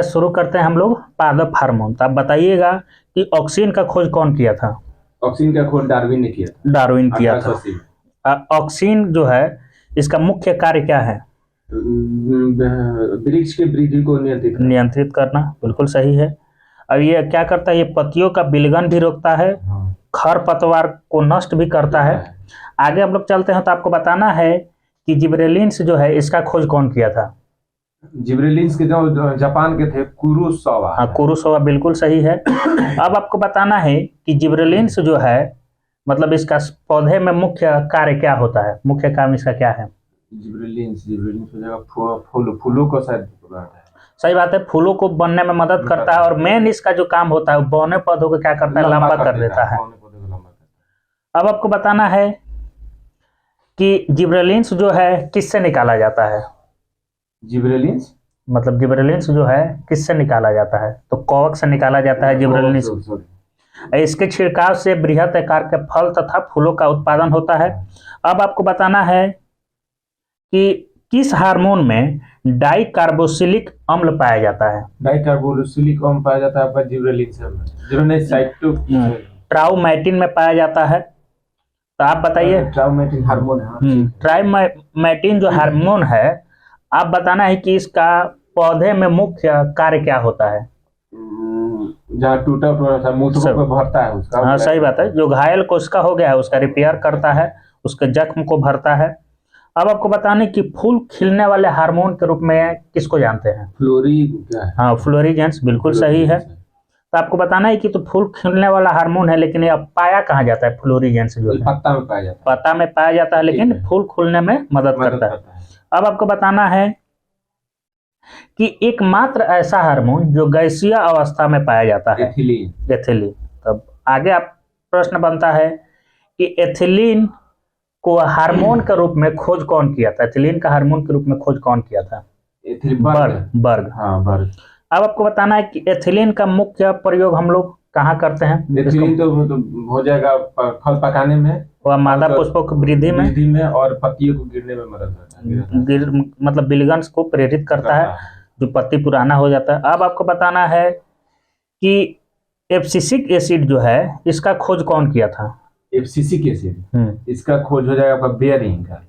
शुरू करते हैं हम लोग पादप हार्मोन। तो आप बताइएगा कि ऑक्सीन का खोज कौन किया था? ऑक्सीन का खोज डार्विन ने किया था। डार्विन किया 1880 में। था। ऑक्सीन जो है इसका मुख्य कार्य क्या है? वृक्ष की वृद्धि को नियंत्रित करना, बिल्कुल सही है। अब ये क्या करता है? ये पत्तियों का विलगन भी रोकता है, खरपतवार को नष्ट भी करता है। आगे हम लोग चलते हैं तो आपको बताना है कि जिबरेलिन्स जो है इसका खोज कौन किया था? जिब्रेलिन्स के जो जापान के थे कुरोसावा। हाँ, कुरोसावा बिल्कुल सही है। अब आपको बताना है कि जिबरेलिन्स जो है मतलब इसका पौधे में मुख्य कार्य क्या होता है? मुख्य काम इसका क्या है? जिब्रेलिन्स हो जाएगा फूलों को शायद। सही बात है, फूलों को बनने में मदद करता है और मेन इसका जो काम होता है बौने पौधों को क्या करता है? लंबा कर देता है। अब आपको बताना है कि जिब्रेलिन्स जो है किससे निकाला जाता है? जिब्रेलिन्स मतलब जिब्रेलिन्स जो है किससे निकाला जाता है? तो कवक से निकाला जाता है जिब्रेलिन्स। इसके छिड़काव से बृहत आकार के फल तथा फूलों का उत्पादन होता है। अब आपको बताना है कि किस हार्मोन में डाइकार्बोक्सिलिक अम्ल पाया जाता है? डाइकार्बोक्सिलिक अम्ल पाया जाता है आपका जिब्रेलिन्स में, जिब्रेलिन्स साइटोकिन ट्राउमैटिन में पाया जाता है। तो आप बताइए। ट्राउमैटिन हार्मोन है। ट्राउमैटिन जो हार्मोन है, आप बताना है कि इसका पौधे में मुख्य कार्य क्या होता है? जहाँ टूटा था मूत्रों को भरता है उसका। हाँ सही बात है, जो घायल कोशिका हो गया है उसका रिपेयर करता है, उसके जख्म को भरता है। अब आपको बताने कि फूल खिलने वाले हार्मोन के रूप में किसको जानते हैं? हाँ, फ्लोरिजेंस बिल्कुल सही है। तो आपको बताना है कि तो फूल खिलने वाला हार्मोन है, लेकिन ये पाया कहाँ जाता है? फ्लोरिजेंस जो है पत्ता में पाया जाता है। पत्ता में पाया जाता है, लेकिन फूल खुलने में मदद करता है। अब आपको बताना है कि एकमात्र ऐसा हार्मोन जो गैसीय अवस्था में पाया जाता है, एथिलीन। तब आगे आप प्रश्न बनता है कि एथिलीन को हार्मोन के रूप में खोज कौन किया था? एथिलीन का हार्मोन के रूप में खोज कौन किया था? बर्ग। हाँ, बर्ग। अब आपको बताना है कि एथिलीन का मुख्य प्रयोग हम लोग कहाँ करते हैं? एथिलीन तो हो जाएगा फल पकाने में और मादा पुष्पों की वृद्धि में और पत्तियों को गिरने में मदद करता है। मतलब बिलगन्स को प्रेरित करता है, जो पत्ती पुराना हो जाता है। अब आपको बताना है कि एब्सिसिक एसिड जो है इसका खोज कौन किया था? एब्सिसिक एसिड इसका खोज हो जाएगा बेयरिंग का।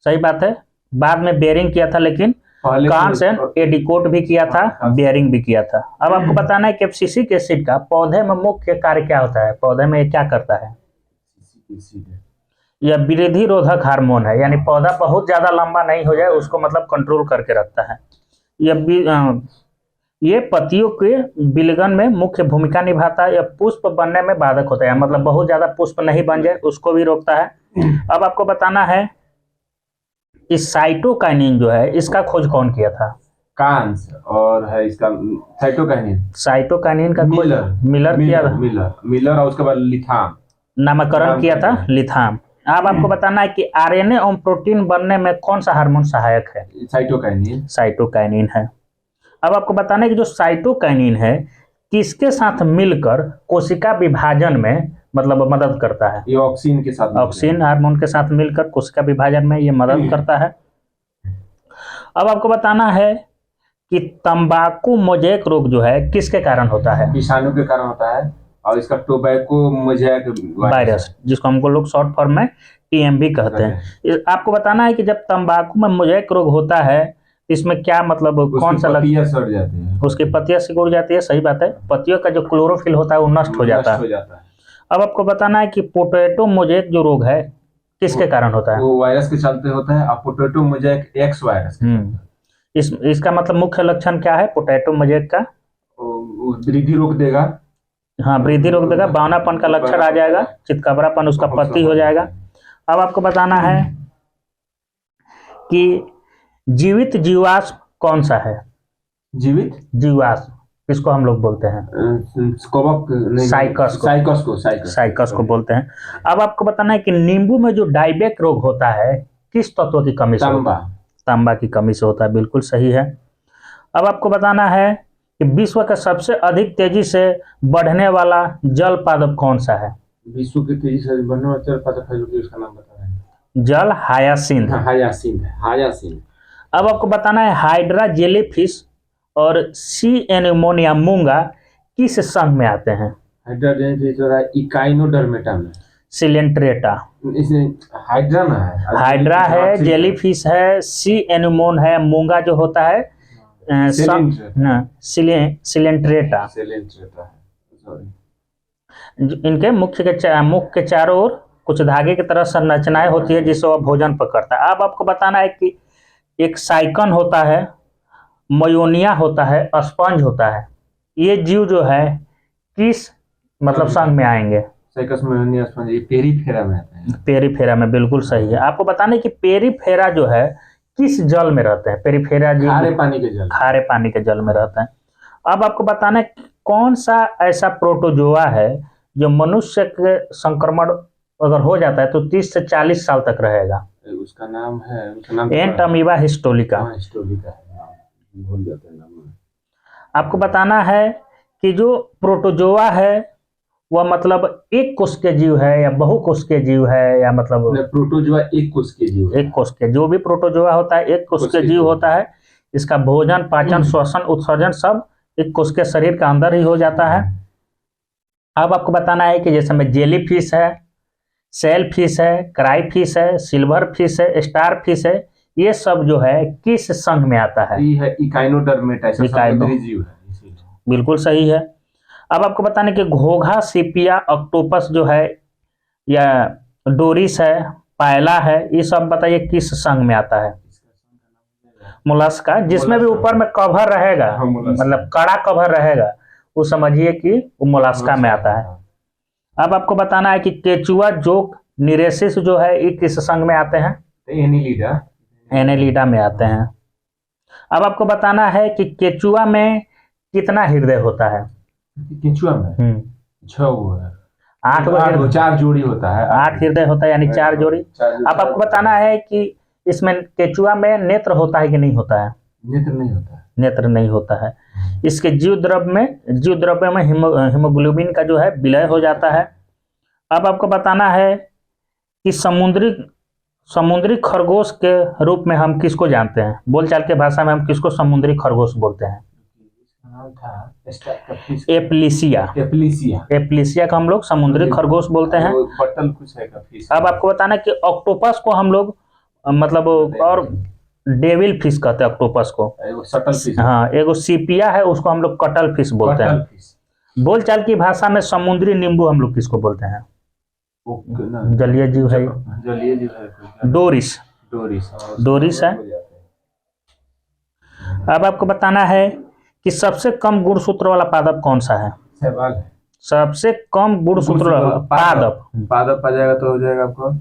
सही बात है, बाद में बेयरिंग किया था, लेकिन कार्न्स एंड एडिकोट भी किया था, बेयरिंग भी किया था। अब आपको बताना है कि एब्सिसिक एसिड का पौधे में मुख्य कार्य क्या होता है? पौधे में क्या करता है? यह वृद्धि रोधक हार्मोन है, यानी पौधा बहुत ज्यादा लंबा नहीं हो जाए उसको मतलब कंट्रोल करके रखता है। ये पत्तियों के विलगन में मुख्य भूमिका निभाता है। यह पुष्प बनने में बाधक होता है, मतलब बहुत ज्यादा पुष्प नहीं बन जाए उसको भी रोकता है। अब आपको बताना है कि साइटोकाइनिन जो है इसका खोज कौन किया था? कांस और है इसका साइटोकाइनिन का खोज मिलर किया था। मिलर और उसके बाद लिथाम नामकरण किया था, लिथाम। अब आपको बताना है कि आरएनए और प्रोटीन बनने में कौन सा हार्मोन सहायक है? साइटोकाइनिन है। अब आपको बताना है कि जो साइटोकाइनिन है किसके साथ मिलकर कोशिका विभाजन में मतलब मदद करता है? ये ऑक्सीन के साथ, ऑक्सीन हार्मोन के साथ मिलकर कोशिका विभाजन में ये मदद करता है। अब आपको बताना है कि तंबाकू मोज़ेक रोग जो है किसके कारण होता है? विषाणु के कारण होता है, और इसका टोबैको मोज़ेक वायरस, जिसको हमको लोग शॉर्ट फॉर्म में टीएमवी कहते हैं। आपको बताना है कि जब तंबाकू में मोज़ेक रोग होता है इसमें क्या मतलब कौन सा पत्तियां सड़ जाती है, उसकी पत्तियां सिकुड़ जाती है। सही बात है, पत्तियों का जो क्लोरोफिल होता है वो नष्ट हो जाता है। अब आपको बताना है कि पोटैटो मोज़ेक जो रोग है किसके कारण होता है? वो वायरस के चलते होता है। Potato mosaic x virus. इसका मतलब मुख्य लक्षण क्या है पोटैटो मोज़ेक का? वृद्धि रोक देगा। हाँ, वृद्धि रोक देगा, बौनापन का लक्षण आ जाएगा, चितकबरापन उसका पत्ती हो जाएगा। अब आपको बताना है कि जीवित जीवाश्म कौन सा है? जीवित जीवाश्म किसको हम लोग बोलते हैं? साइकस को बोलते हैं। अब आपको बताना है कि नींबू में जो डाइबेक रोग होता है किस तत्व की कमी से होता है? तांबा की कमी से होता है, बिल्कुल सही है। अब आपको बताना है कि विश्व का सबसे अधिक तेजी से बढ़ने वाला जल पादप कौन सा है? विश्व की तेजी से बढ़ने वाला जल पादप है, उसका नाम बता रहे हैं। जल हायासिन। हायासिन। अब आपको बताना है हाइड्रा जेलीफिश और सी एनिमोनिया मूंगा किस संघ में आते हैं? हाइड्रा जो है इकाइनोडर्मेटा में। सिलेंट्रेटा। इसमें हाइड्रा में है, हाइड्रा है, जेलीफिश है, सी एनिमोन है, मूंगा जो होता है सिलेंट्रेटा। इनके मुख के चारों ओर कुछ धागे की तरह संरचनाएं होती है जिससे वह भोजन पकड़ता है। अब आपको बताना है कि एक साइकन होता है, मयोनिया होता है, स्पंज होता है, ये जीव जो है किस मतलब संघ में आएंगे? साइकस, मयोनिया, स्पंज ये पेरिफेरा में आते हैं। पेरिफेरा में, बिल्कुल सही है। आपको बताना है कि पेरिफेरा जो है किस जल में रहते हैं? पेरिफेरा जी खारे पानी के जल, खारे पानी के जल में रहते हैं। अब आपको बताना है कौन सा ऐसा प्रोटोजोआ है जो मनुष्य के संक्रमण अगर हो जाता है तो 30 से 40 साल तक रहेगा? उसका नाम है एंटमीबा हिस्टोलिका। हिस्टोलिका है, भूल जाते हैं नाम। आपको बताना है कि जो प्रोटोजोआ है वह मतलब एक कोष के जीव है या बहुकोष के जीव है, या मतलब प्रोटोजोआ एक कोष के जीव है। एक कोष के, जो भी प्रोटोजोआ होता है एक कोष के जीव होता है। इसका भोजन, पाचन, श्वसन, उत्सर्जन सब एक कोष के शरीर के अंदर ही हो जाता है। अब आपको बताना है कि जैसे में जेली फिश है, सेल फिश है, क्राई फिश है, सिल्वर फिश है, स्टार फिश है, ये सब जो है किस संघ में आता है? ये है इकाइनोडर्मेटा, समुद्री जीव है, इसीलिए। बिल्कुल सही है। अब आपको बताने कि घोघा, सीपिया, ऑक्टोपस जो है या डोरिस है, पायला है, ये सब बताइए किस संघ में आता है? मोलस्का, जिसमें भी ऊपर में कवर रहेगा, मतलब कड़ा कवर रहेगा, वो समझिए कि वो मोलस्का में आता है। अब आपको बताना है कि केचुआ, जोक, निरेसिस जो है ये किस संघ में आते हैं? एनेलिडा, एनेलिडा में आते हैं। अब आपको बताना है कि केचुआ में कितना हृदय होता है? केचुआ में 6 है, 8 4 जोड़ी होता है, 8 हृदय होता है, यानी 4 जोड़ी। अब आपको बताना है कि इसमें केचुआ में नेत्र होता है कि नहीं होता है? नेत्र नहीं होता है। नेत्र नहीं होता है। इसके जीव द्रव्य में हीमोग्लोबिन का जो है विलय हो जाता है। अब आपको बताना है कि समुद्री खरगोश के रूप में हम किसको जानते हैं? बोलचाल के भाषा में हम किसको समुद्री खरगोश बोलते हैं? एप्लिसिया का हम लोग समुद्री खरगोश बोलते हैं। अब आपको बताना कि ऑक्टोपस को हम लोग मतलब और डेविल फिश कहते हैं ऑक्टोपस को। हाँ, एगो सीपिया है, उसको हम लोग कटल फिश बोलते हैं। बोलचाल की भाषा में समुद्री नींबू हम लोग किसको बोलते हैं? जलीय जीव है। डोरिस है। अब आपको बताना है कि सबसे कम गुणसूत्र वाला पादप कौन सा है? सबसे कम गुणसूत्र पादप आ जाएगा तो हो जाएगा आपको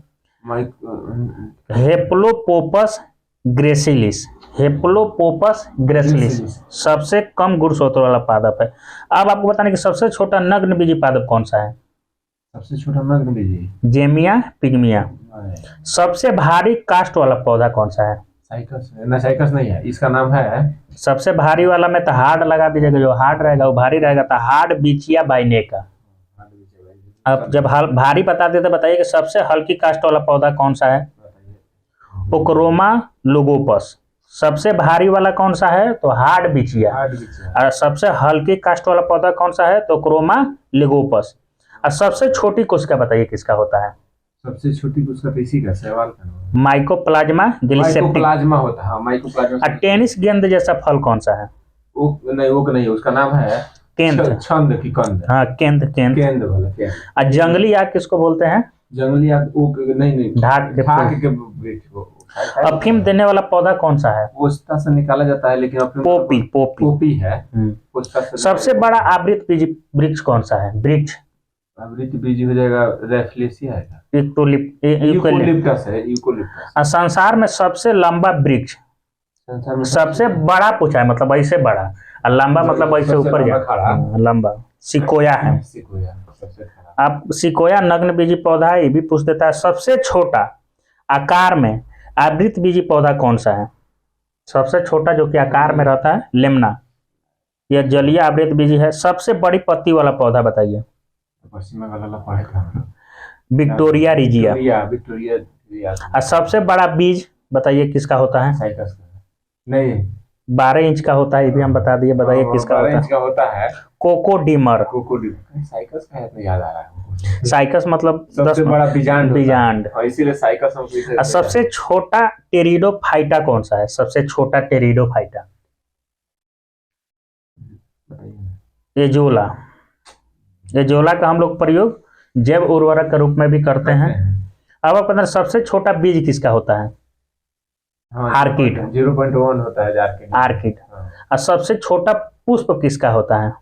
हेप्लोपोपस ग्रेसिलिस। हेप्लोपोपस ग्रेसिलिस सबसे कम गुणसूत्र वाला पादप है। अब आपको बताना कि सबसे छोटा नग्नबीजी पादप कौन सा है? सबसे छोटा नग्नबीजी जेमिया पिग्मिया। सबसे भारी कास्ट वाला पौधा कौन सा है? साइकस नहीं है, इसका नाम है सबसे भारी वाला में तो हार्ड लगा दीजिएगा, जो हार्ड रहेगा वो भारी रहेगा, तो हार्ड बिचिया बाइनेका। अब जब भारी बता देते बताइए कि सबसे हल्की कास्ट वाला पौधा कौन सा है? ओक्रोमा लोगोपस। सबसे भारी वाला कौन सा है? तो हार्ड बिचिया। और सबसे हल्की कास्ट वाला पौधा कौन सा है? तो क्रोमा लिगोपस। और सबसे छोटी कोशिका बताइए किसका होता है? सबसे छोटी कोशिका तो इसी का सवाल का माइकोप्लाज्मा गिलिसेप्टिक। माइकोप्लाज्मा होता है, माइकोप्लाज्मा। टेनिस गेंद जैसा फल कौन सा है? वो नहीं, उसका नाम है केंद। छंद की कंद। हाँ, केंद वाला। और जंगली आग किसको बोलते हैं? जंगली आग नहीं ढाक के वृक्ष को। अफीम देने वाला पौधा कौन सा है? पोस्ता से निकाला जाता है, लेकिन पोपी है। सबसे बड़ा आवृत बीजी वृक्ष कौन सा है? वृक्ष आवृत बीजी हो जाएगा रेफ्लेसिया है। यूकोलिप्टस है। और संसार में सबसे लंबा वृक्ष, सबसे बड़ा पूछा है, मतलब ऐसे बड़ा, और लंबा मतलब ऐसे ऊपर जा लंबा, सिकोया है। आप सिकोया नग्नबीजी पौधा है, ये भी पूछ देता है। सबसे छोटा आकार में आवृत बीजी पौधा कौन सा है? सबसे छोटा जो कि आकार में रहता है, लेमना। यह जलीय आवृत बीजी है। सबसे बड़ी पत्ती वाला पौधा बताइए। Victoria regia. और सबसे बड़ा बीज बताइए किसका होता है? नहीं, 12 इंच का होता है, ये भी हम बता दिए। बताइए किसका 12 होता इंच है? का होता है। कोकोडीमर। कोकोडीमर। साइकस का है तो याद आ रहा है। साइकस मतलब सबसे बड़ा बिजांड होता है। बिजांड। और इसीलिए साइकस हम इसे और सबसे छोटा टेरिडोफाइटा कौन सा है? सबसे छोटा टेरिडोफाइटा? एजोला। एजोला का हम लोग प्रयोग जैव उर्वरक के रूप में भी करते हैं। अब आप पता सबसे छोटा बीज किसका होता है? आर्किड। 0.1 होता है आर्किड। आर्किड। और सबसे छोटा पुष्प किसका होता है?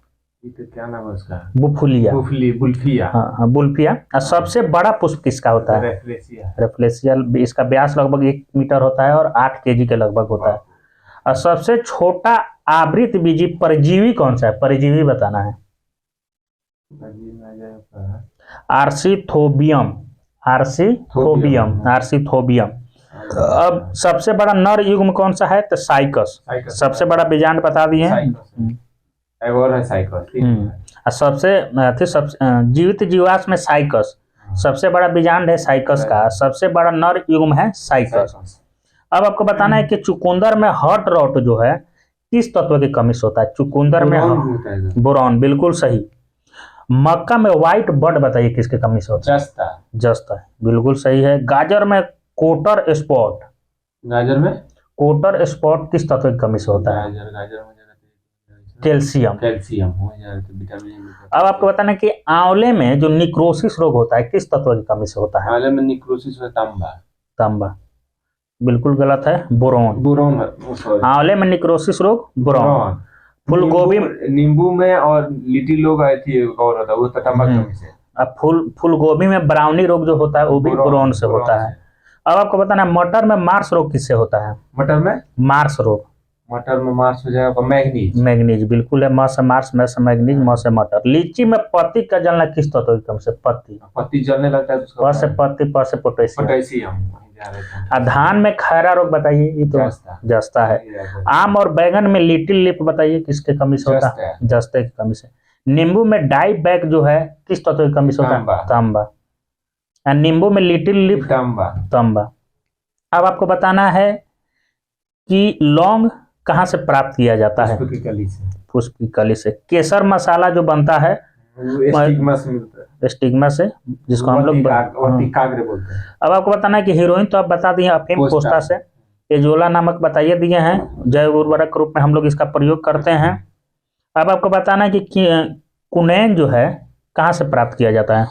ये तो क्या नाम है उसका? बुफुलिया। बुल्फिया। हाँ, बुल्फिया। और सबसे बड़ा पुष्प किसका होता है? रेफ्लेसिया। रेफ्लेसिया। इसका व्यास लगभग 1 मीटर होता है और 8 केजी के लगभग होता है। और सबसे छोटा आवृत बीजी परजीवी कौन सा है? परजीवी बताना है। आर्सीथोबियम। आर्सीथोबियम। आर्सीथोबियम। अब सबसे बड़ा नर युग्म कौन सा है? तो साइकस। सबसे बड़ा बीजांड बता दिए। और है साइकस। सबसे जीवित जीवाश्म में साइकस सबसे बड़ा बीजांड है साइकस का। सबसे बड़ा नर युग्म है साइकस। अब आपको बताना है कि चुकंदर में हॉट रॉट जो है किस तत्व की कमी से होता है? चुकंदर में बोरॉन। बिल्कुल सही। मक्का में व्हाइट बर्ड बताइए किसकी कमी से होता है? जस्ता। बिल्कुल सही है। गाजर में कोटर स्पॉट। गाजर में कोटर स्पॉट किस तत्व की कमी से होता है? कैल्शियम। अब आपको बताना कि आंवले में जो निक्रोसिस रोग होता है किस तत्व की कमी से होता है? आंवले में निक्रोसिस में तांबा। बिल्कुल गलत है, बोरॉन। आंवले में निक्रोसिस रोग बोरॉन। फूलगोभी। नींबू में और लिटिल लोग आई थी और होता है वो तांबा कमी से। अब फूलगोभी में ब्राउनी रोग जो होता है वो भी बोरॉन से होता है। अब आपको बताना है मटर में मार्स रोग किससे होता है? मटर में मार्स रोग। मटर में मार्स हो जाएगा मैग्नीज। मैग्नीज बिल्कुल है। म से मार्स, में से मैग्नीज, म से मटर। लीची में पत्ती का जलना किस तत्व की कमी से? पत्ती जलने लगता है तो प से पत्ती, प से पोटेशियम। धान में खैरा रोग बताइए। ये तो जस्ता है। आम और बैगन में लिटिल लिप बताइए किसके कमी से होता है? जस्ते की कमी से। नींबू में डाई बैक जो है किस तत्व की कमी से होता है? तांबा। नींबू में लिटिल लिप तांबा। अब आपको बताना है कि लौंग कहाँ से प्राप्त किया जाता है? पुष्प की कली से। केसर मसाला जो बनता है स्टिग्मा से, जिसको हम लोग बोलते हैं। अब आपको बताना है कि हीरोइन तो आप बता दिए अफीम पोस्ता से। एजोला नामक बताइए दिए हैं, जैव उर्वरक के रूप में हम लोग इसका प्रयोग करते हैं। अब आपको बताना है कि कुनैन जो है कहाँ से प्राप्त किया जाता है?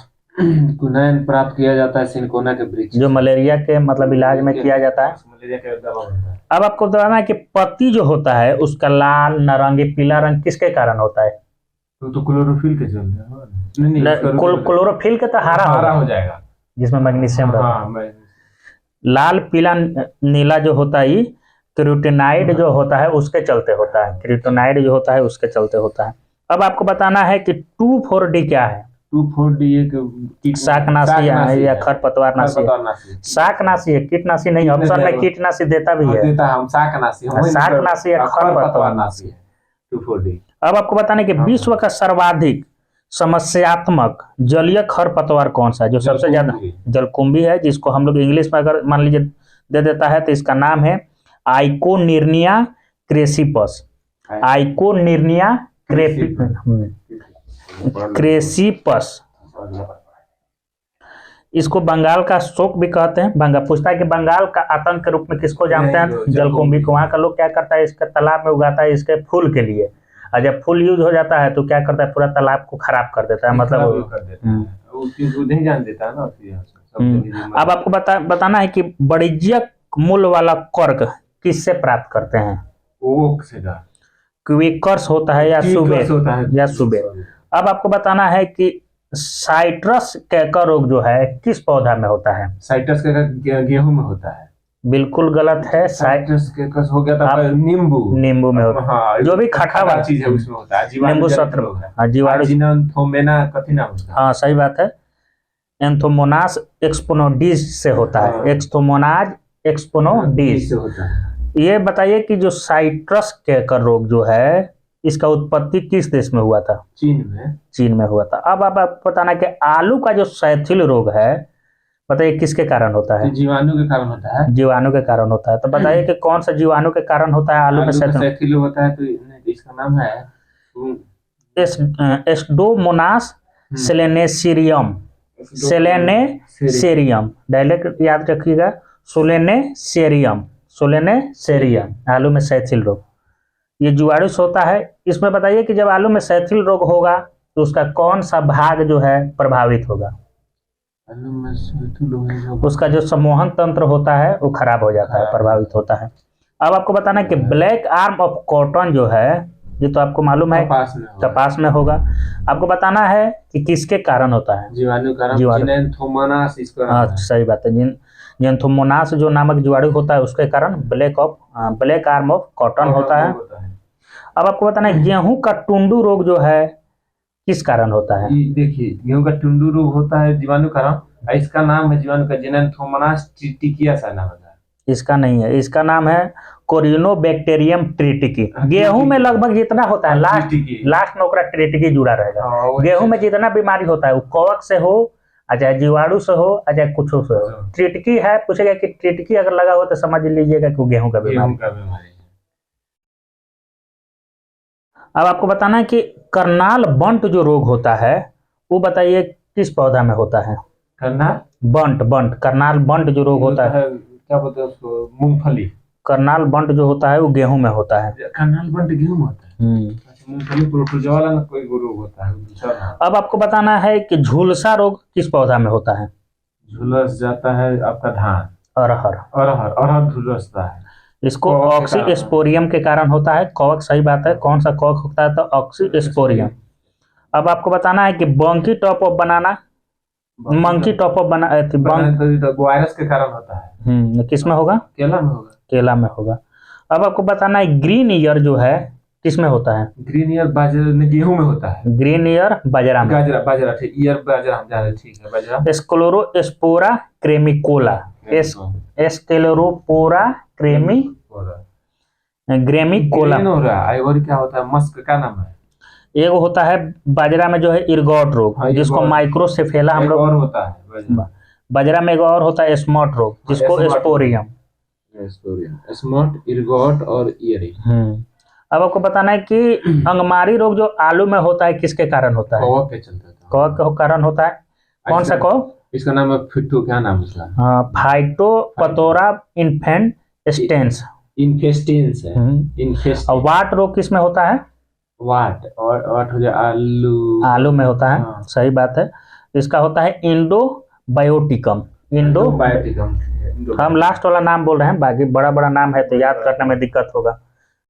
कुनैन प्राप्त किया जाता है सिनकोना के वृक्ष, जो मलेरिया के मतलब इलाज में किया जाता है। मलेरिया का दवा बनता है। अब आपको बताना है कि पत्ती जो होता है उसका लाल, नारंगी, पीला रंग किसके कारण होता है? तो क्लोरोफिल के चलते। क्लोरोफिल के तो हरा हो जाएगा जिसमें मैग्नीशियम रहता है। लाल, पीला, नीला जो होता है कैरोटीनॉइड जो होता है उसके चलते होता है। कैरोटीनॉइड जो होता है उसके चलते होता है। अब आपको बताना है कि 2,4-D क्या है? 2,4-D एक शाकनाशी या खरपतवारनाशी। शाकनाशी है, कीटनाशी नहीं। ऑप्शन में कीटनाशी देता भी है। शाकनाशी या खरपतवारनाशी है 2,4-D। अब आपको बताना है कि विश्व का सर्वाधिक समस्यात्मक जलीय खरपतवार कौन सा है? जो सबसे ज्यादा जलकुंभी है, जिसको हम लोग इंग्लिश में अगर मान लीजिए दे देता है तो इसका नाम है आइकोनिर्निया क्रेसिपस। आइकोनिर्निया क्रेसिपस। इसको बंगाल का शोक भी कहते हैं। बंगाल पूछता है कि बंगाल का आतंक के रूप में किसको जानते हैं? जलकुंभी को। वहां का लोग क्या करता है, इसके तालाब में उगाता है इसके फूल के लिए। और जब फूल यूज हो जाता है तो क्या करता है, पूरा तालाब को खराब कर देता है। मतलब नहीं जान देता है ना। अब आपको बताना है कि वाणिज्यिक मूल्य वाला कर्क किससे प्राप्त करते हैं? क्विकर्स होता है या सुबेर। अब आपको बताना है कि साइट्रस कैकर रोग जो है किस पौधा में होता है? साइट्रस कैकर गेहूं में होता है। बिल्कुल गलत है। साइट्रस कैकर हो गया था नींबू में होता है। जो भी खट्टा वाला चीज है उसमें होता है। नींबू सत्र जीवाणु। हाँ सही बात है। एंथोमोनास एक्सपोनोडिस से होता है। एक्सोमोनाज एक्सपोनोडिस से होता है। ये बताइए कि जो साइट्रस कैकर रोग जो है इसका उत्पत्ति किस देश में हुआ था? चीन में हुआ था। अब आप बताना कि आलू का जो शैथिल रोग है बताइए किसके कारण होता है? जीवाणु के कारण होता है। जीवाणु के कारण होता है। तो बताइए कि कौन सा जीवाणु के कारण होता है आलू में सैथिल? सैथिल होता है, तो इसका नाम है एस्डोमोनास सेलेनेसियम। सेलेनेसेरियम, डायरेक्ट याद रखिएगा, सोलेनेसेरियम, सोलेनेसेरियम, आलू में सैथिल रोग ये जीवाणु से होता है। इसमें बताइए कि जब आलू में सैथिल रोग होगा तो उसका कौन सा भाग जो है प्रभावित होगा? आलू में सैथिल रोग, उसका जो सम्मोहन तंत्र होता है वो खराब हो जाता है, प्रभावित होता है। अब आपको बताना है कि ब्लैक आर्म ऑफ कॉटन जो है, ये तो आपको मालूम है कपास में होगा। आपको बताना है कि किसके कारण होता है? जीवाणु कारण, जिनेंथोमोनास इसका नाम है। सही बात है, जिनेंथोमोनास जो नामक जीवाणु होता है उसके कारण ब्लैक आर्म ऑफ कॉटन होता है। अब आपको बताना है गेहूं का टुंडू रोग जो है किस कारण होता है? देखिए, गेहूं का टुंडू रोग होता है जीवाणु कारण। इसका नाम है जीवाणु का जिनेंथोमोनास ट्रिटिकिया सा नाम होता है। इसका नहीं है, इसका नाम है कोरिनोबैक्टीरियम ट्रिटिकी। गेहूं में लगभग जितना होता है लास्ट में ओकरा ट्रिटिकी जुड़ा रहेगा। गेहूं में जितना बीमारी होता है वो कवक से हो, चाहे जीवाणु से हो, चाहे कुछ से हो, ट्रिटिकी है। पूछेगा कि ट्रिटिकी अगर लगा हो तो समझ लीजिएगा कि गेहूं का बीमारी। अब आपको बताना है कि करनाल बंट जो रोग होता है वो बताइए किस पौधा में होता है? करनाल बंट जो रोग होता है, क्या बोलते हैं उसको? मूंगफली। करनाल बंट जो होता है वो गेहूं में होता है। करनाल बंट गेहूं में होता है। मूंगफली प्रोटोजोआ वाला ना कोई रोग होता है। अब आपको बताना है कि झुलसा रोग किस पौधा में होता है? झुलस जाता है आपका धान, अरहर झुलसता है। इसको ऑक्सीस्पोरियम के कारण होता है। कवक, सही बात है। कौन सा कवक होता है? तो ऑक्सीस्पोरियम। अब आपको बताना है कि मंकी टॉप ऑफ वायरस के कारण होता है। किस में होगा? केला में होगा। अब आपको बताना है ग्रीन ईयर जो है किस में होता है? ग्रीन ईयर गेहूं में होता है। ग्रीन ईयर बाजरा में। बाजरा ठीक, ईयर बाजरा हम जा रहे, ठीक है बाजरा। एस्क्लेरोस्पोरा क्रेमिकोला, एस्क्लेरोपोरा ग्रेमिकोला। और क्या होता है? मस्क का नाम है। एक होता है बाजरा में जो है इरगॉट रोग, जिसको माइक्रोसेफेला हम लोग होता है। बाजरा में एक और होता है स्मॉट रोग, जिसको स्पोरियम। स्मॉट, इरगॉट और ईयरी। अब आपको बताना है कि अंगमारी रोग जो आलू में होता है किसके कारण होता है? कवक के चलते। कवक के कारण होता है। कौन सा कवक? इसका नाम है फिट्टो, क्या नाम है इसका? फाइटोपथोरा इन्फेस्टेंस है। और वाट रोग किस में होता है? वाट हो गया आलू में होता है। सही बात है। इसका होता है इंडोबायोटिकम। हम लास्ट वाला नाम बोल रहे हैं, बाकी बड़ा नाम है तो याद करने में दिक्कत होगा।